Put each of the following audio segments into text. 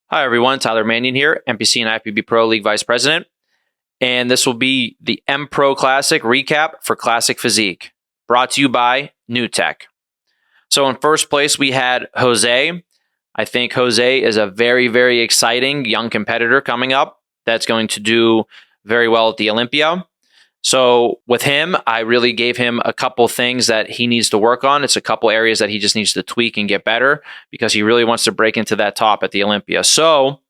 Hi, everyone. Tyler Mannion here, NPC and IFBB Pro League Vice President. And this will be the Empro Classic recap for Classic Physique, brought to you by New Tech. So in first place, we had Jose. I think Jose is a very, very exciting young competitor coming up that's going to do very well at the Olympia. So with him, I really gave him a couple things that he needs to work on. It's a couple areas that he just needs to tweak and get better because he really wants to break into that top at the Olympia. So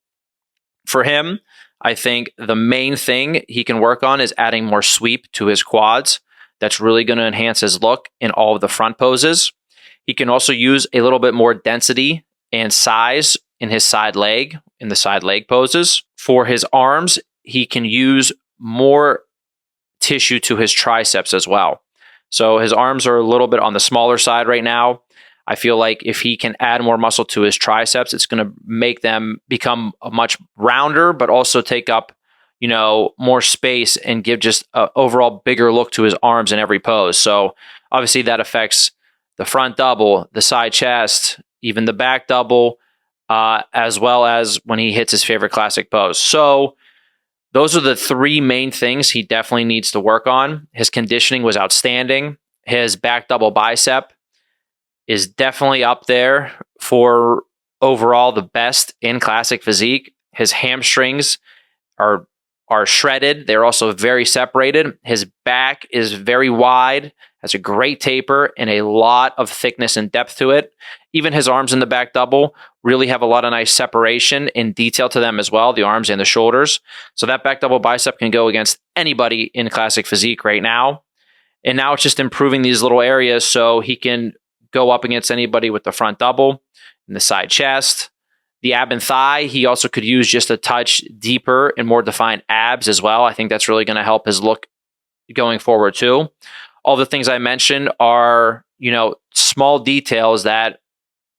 for him, I think the main thing he can work on is adding more sweep to his quads. That's really going to enhance his look in all of the front poses. He can also use a little bit more density and size in his side leg, in the side leg poses. For his arms, he can use more tissue to his triceps as well. So his arms are a little bit on the smaller side right now. I feel like if he can add more muscle to his triceps, it's going to make them become a much rounder, but also take up, more space and give just an overall bigger look to his arms in every pose. So obviously that affects the front double, the side chest, even the back double, as well as when he hits his favorite classic pose. So those are the three main things he definitely needs to work on. His conditioning was outstanding. His back double bicep is definitely up there for overall the best in classic physique. His hamstrings are shredded. They're also very separated. His back is very wide, has a great taper and a lot of thickness and depth to it. Even his arms in the back double really have a lot of nice separation and detail to them as well, the arms and the shoulders. So that back double bicep can go against anybody in classic physique right now. And now it's just improving these little areas so he can go up against anybody with the front double and the side chest. The ab and thigh, he also could use just a touch deeper and more defined abs as well. I think that's really going to help his look going forward too. All the things I mentioned are, small details that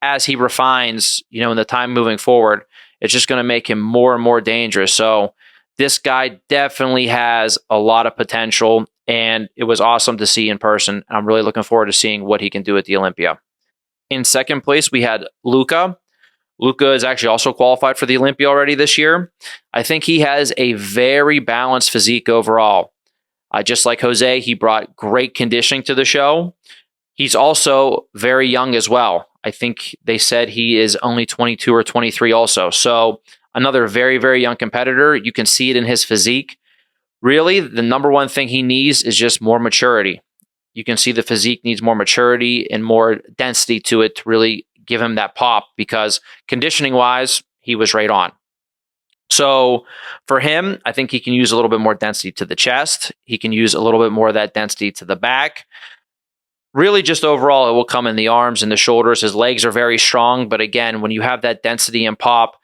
as he refines, in the time moving forward, it's just going to make him more and more dangerous. So this guy definitely has a lot of potential, and it was awesome to see in person. I'm really looking forward to seeing what he can do at the Olympia. In second place, we had Luca. Luca is actually also qualified for the Olympia already this year. I think he has a very balanced physique overall. Just like Jose, he brought great conditioning to the show. He's also very young as well. I think they said he is only 22 or 23 also. So another very, very young competitor. You can see it in his physique. Really, the number one thing he needs is just more maturity. You can see the physique needs more maturity and more density to it to really give him that pop, because conditioning-wise, he was right on. So for him, I think he can use a little bit more density to the chest. He can use a little bit more of that density to the back. Really, just overall, it will come in the arms and the shoulders. His legs are very strong, but again, when you have that density and pop,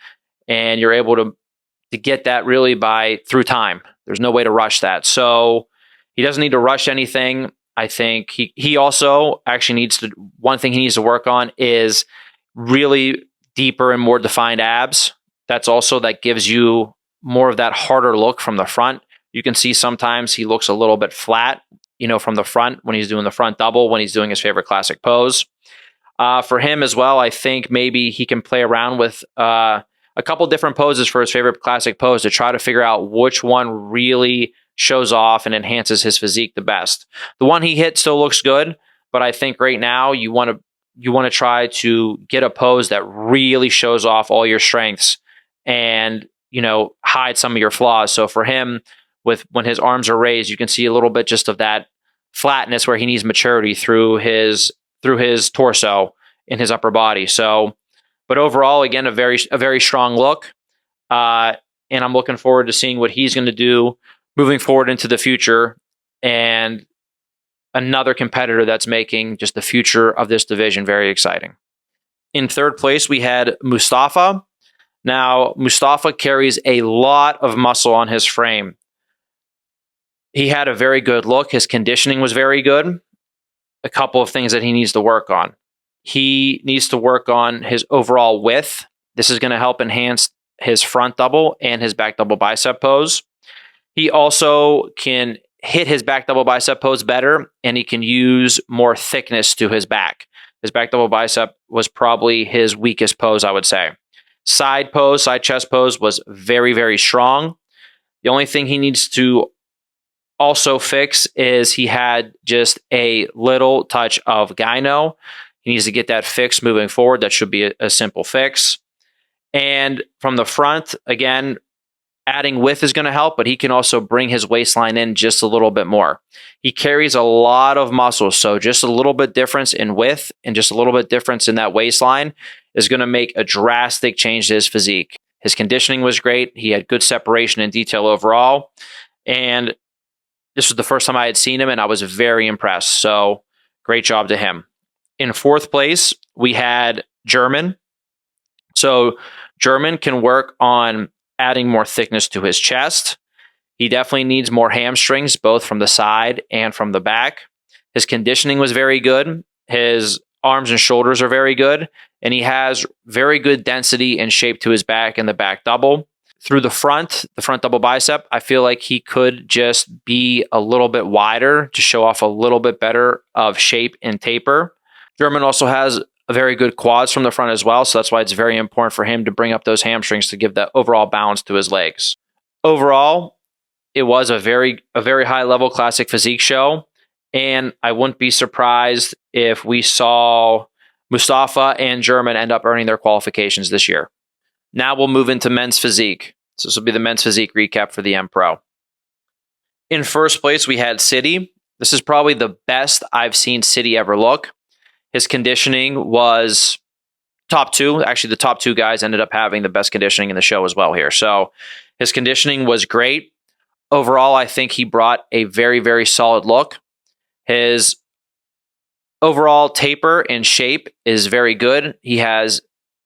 and you're able to get that really through time, there's no way to rush that. So he doesn't need to rush anything. I think he also actually one thing he needs to work on is really deeper and more defined abs. That gives you more of that harder look from the front. You can see sometimes he looks a little bit flat, from the front when he's doing the front double, when he's doing his favorite classic pose. For him as well, I think maybe he can play around with a couple different poses for his favorite classic pose to try to figure out which one really shows off and enhances his physique the best. The one he hit still looks good, but I think right now you want to try to get a pose that really shows off all your strengths and hide some of your flaws. So for him, when his arms are raised, you can see a little bit just of that flatness where he needs maturity through his torso in his upper body. So, but overall, again, a very strong look, and I'm looking forward to seeing what he's going to do moving forward into the future, and another competitor that's making just the future of this division very exciting. In third place, we had Mustafa. Now, Mustafa carries a lot of muscle on his frame. He had a very good look. His conditioning was very good. A couple of things that he needs to work on. He needs to work on his overall width. This is going to help enhance his front double and his back double bicep pose. He also can hit his back double bicep pose better, and he can use more thickness to his back. His back double bicep was probably his weakest pose, I would say. Side chest pose was very, very strong. The only thing he needs to also fix is he had just a little touch of gyno. He needs to get that fixed moving forward. That should be a simple fix. And from the front, again, adding width is going to help, but he can also bring his waistline in just a little bit more. He carries a lot of muscle, so just a little bit difference in width and just a little bit difference in that waistline is going to make a drastic change to his physique. His conditioning was great. He had good separation and detail overall. And this was the first time I had seen him, and I was very impressed. So great job to him. In fourth place, we had German. So German can work on adding more thickness to his chest. He definitely needs more hamstrings, both from the side and from the back. His conditioning was very good. His arms and shoulders are very good. And he has very good density and shape to his back and the back double. Through the front double bicep, I feel like he could just be a little bit wider to show off a little bit better of shape and taper. German also has a very good quads from the front as well, so that's why it's very important for him to bring up those hamstrings to give that overall balance to his legs. Overall, it was a very high level classic physique show, and I wouldn't be surprised if we saw Mustafa and German end up earning their qualifications this year. Now we'll move into men's physique. So this will be the men's physique recap for the Empro. In first place, we had City. This is probably the best I've seen City ever look. His conditioning was top two. Actually, the top two guys ended up having the best conditioning in the show as well here. So his conditioning was great. Overall, I think he brought a very, very solid look. His overall taper and shape is very good. He has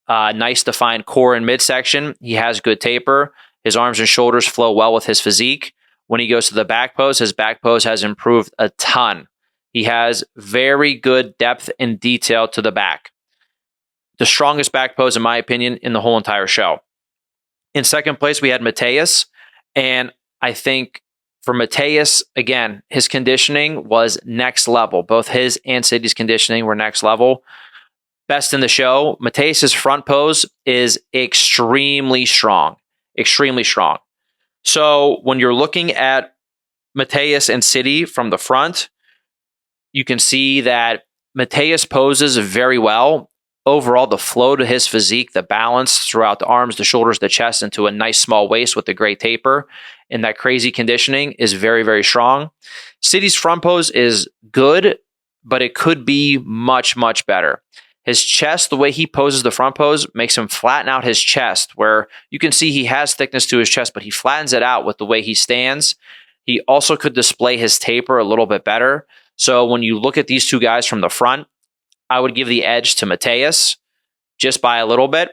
nice defined core and midsection. He has good taper. His arms and shoulders flow well with his physique. When he goes to the back pose, his back pose has improved a ton. He has very good depth and detail to the back. The strongest back pose, in my opinion, in the whole entire show. In second place, we had Mateus. And I think for Mateus, again, his conditioning was next level. Both his and City's conditioning were next level. Best in the show. Mateus's front pose is extremely strong. Extremely strong. So when you're looking at Mateus and City from the front, you can see that Mateus poses very well. Overall, the flow to his physique, the balance throughout the arms, the shoulders, the chest, into a nice small waist with a great taper, and that crazy conditioning is very, very strong. City's front pose is good, but it could be much, much better. His chest, the way he poses the front pose, makes him flatten out his chest, where you can see he has thickness to his chest, but he flattens it out with the way he stands. He also could display his taper a little bit better. So when you look at these two guys from the front, I would give the edge to Mateus just by a little bit.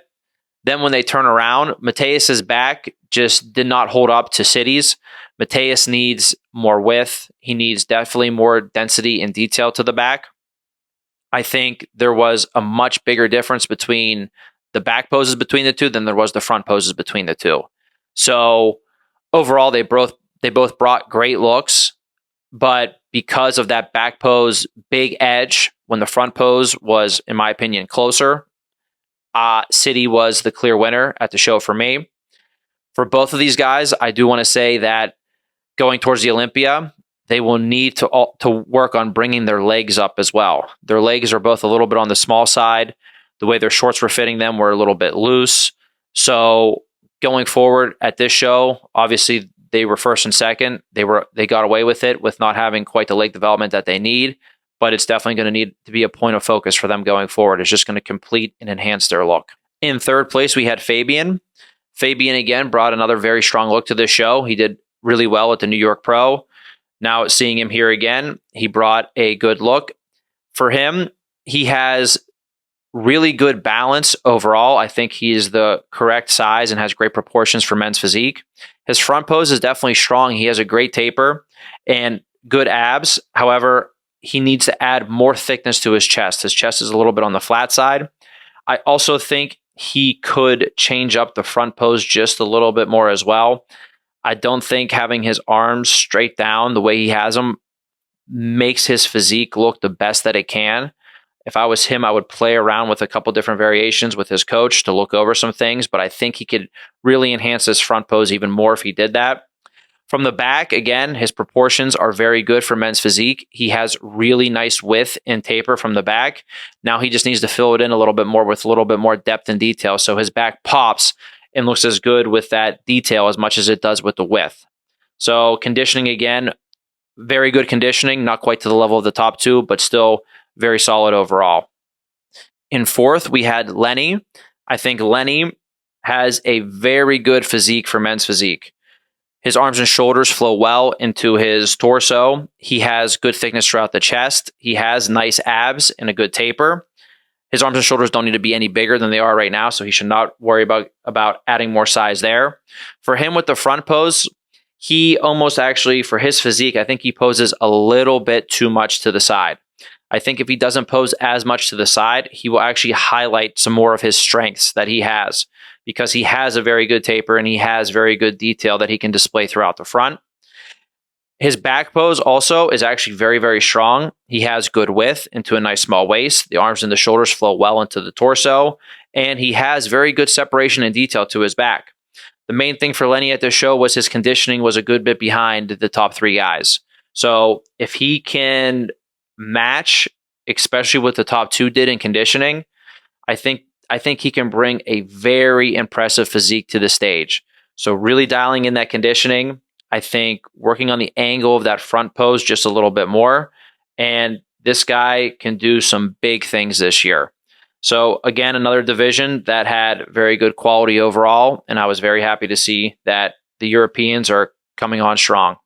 Then when they turn around, Mateus's back just did not hold up to City's. Mateus needs more width. He needs definitely more density and detail to the back. I think there was a much bigger difference between the back poses between the two than there was the front poses between the two. So overall, they both brought great looks. But because of that back pose big edge, when the front pose was, in my opinion, closer, City was the clear winner at the show for me. For both of these guys, I do want to say that going towards the Olympia, they will need to work on bringing their legs up as well. Their legs are both a little bit on the small side. The way their shorts were fitting them were a little bit loose. So going forward at this show, obviously, they were first and second. They got away with it with not having quite the leg development that they need, but it's definitely going to need to be a point of focus for them going forward. It's just going to complete and enhance their look. In third place, we had Fabian. Fabian, again, brought another very strong look to this show. He did really well at the New York Pro. Now, seeing him here again, he brought a good look. For him, he has really good balance overall. I think he's the correct size and has great proportions for men's physique. His front pose is definitely strong. He has a great taper and good abs. However, he needs to add more thickness to his chest. His chest is a little bit on the flat side. I also think he could change up the front pose just a little bit more as well. I don't think having his arms straight down the way he has them makes his physique look the best that it can. If I was him, I would play around with a couple different variations with his coach to look over some things, but I think he could really enhance his front pose even more if he did that. From the back, again, his proportions are very good for men's physique. He has really nice width and taper from the back. Now he just needs to fill it in a little bit more with a little bit more depth and detail, so his back pops and looks as good with that detail as much as it does with the width. So conditioning, again, very good conditioning, not quite to the level of the top two, but still very solid overall. In fourth, we had Lenny. I think Lenny has a very good physique for men's physique. His arms and shoulders flow well into his torso. He has good thickness throughout the chest. He has nice abs and a good taper. His arms and shoulders don't need to be any bigger than they are right now, so he should not worry about adding more size there. For him with the front pose, he almost actually, for his physique, I think he poses a little bit too much to the side. I think if he doesn't pose as much to the side, he will actually highlight some more of his strengths that he has, because he has a very good taper and he has very good detail that he can display throughout the front. His back pose also is actually very, very strong. He has good width into a nice small waist. The arms and the shoulders flow well into the torso, and he has very good separation and detail to his back. The main thing for Lenny at this show was his conditioning was a good bit behind the top three guys. So if he can match, especially what the top two did in conditioning, I think he can bring a very impressive physique to the stage. So really dialing in that conditioning, I think working on the angle of that front pose just a little bit more, and this guy can do some big things this year. So again, another division that had very good quality overall, and I was very happy to see that the Europeans are coming on strong.